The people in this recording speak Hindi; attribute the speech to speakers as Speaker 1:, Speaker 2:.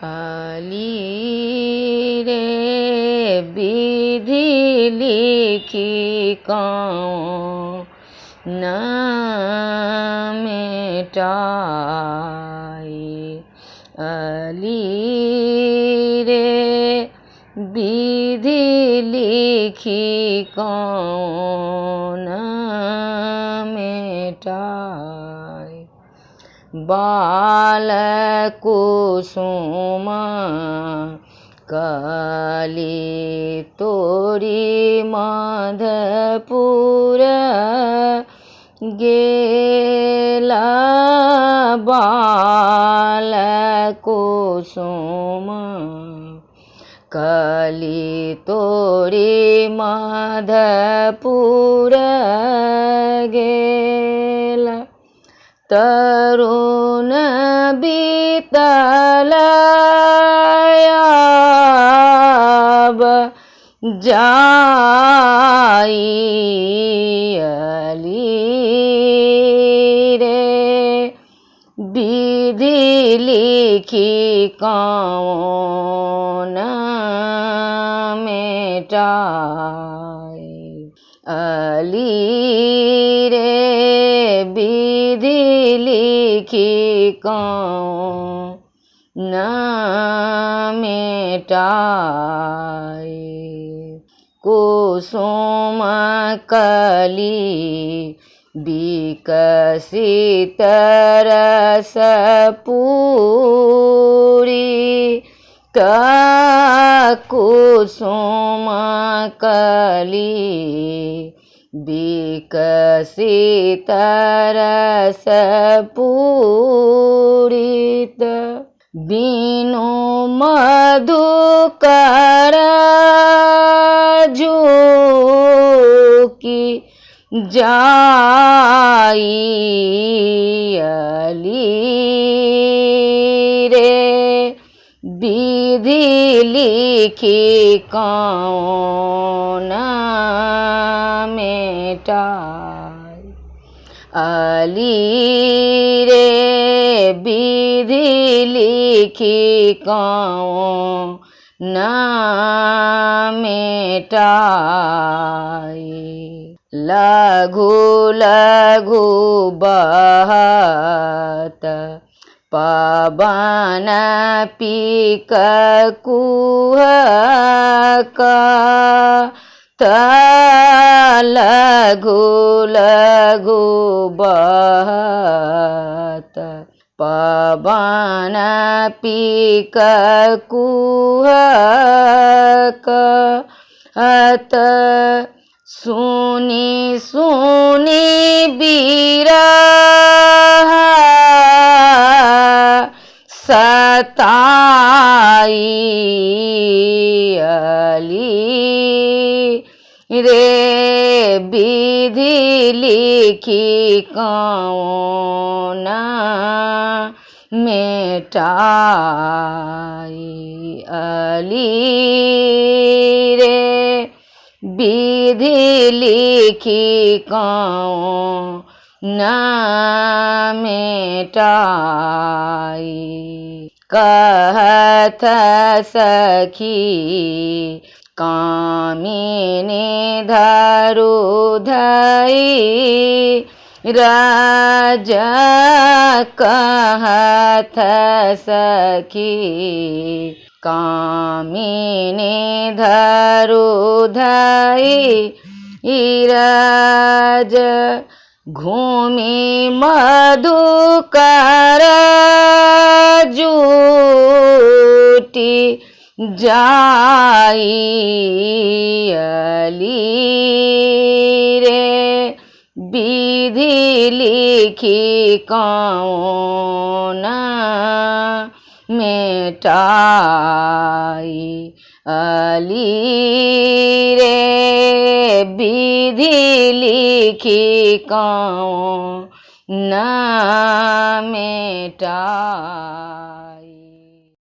Speaker 1: अली रे विधि लिखी कौन न मिटाई। अली रे विधि लिखी कौन न मिटाई। बाल कुसुम कली तोरी मधुपुर गेला। बाल कुसुम कली तोरी मधुपुर गेला। तरुण बीतल अब जाई। अली रे विधि लिखी कौन मिटाई। अली रे विधि लिखी कौन न मिटाई। कुसुम कली विकसित रस पूरी कुसुम कली विकसित रस पूरित। बिनु मधुकर झुकी जाई। अली रे विधि लिखी कौन मिटाई। अली रे विधि लिखी कौन न मिटाई। लघु लघु बहत पवन पीक कुहक। लघु लघु बहत पवन पीक कुहक। अत सुनी सुनी बिरह सताई। अली रे विधि लिखी कौन मिटाई। अली रे विधि लिखी कौन न मिटाई। कहत सखी कामिनी धरु धई। राजा कहत सखी कामिनी धरु धई। राज घूमी मधुकर जूटी जाई। अली रे विधि लिखी कौन मिटाई। अली रे विधि लिखी कौन न मिटाई।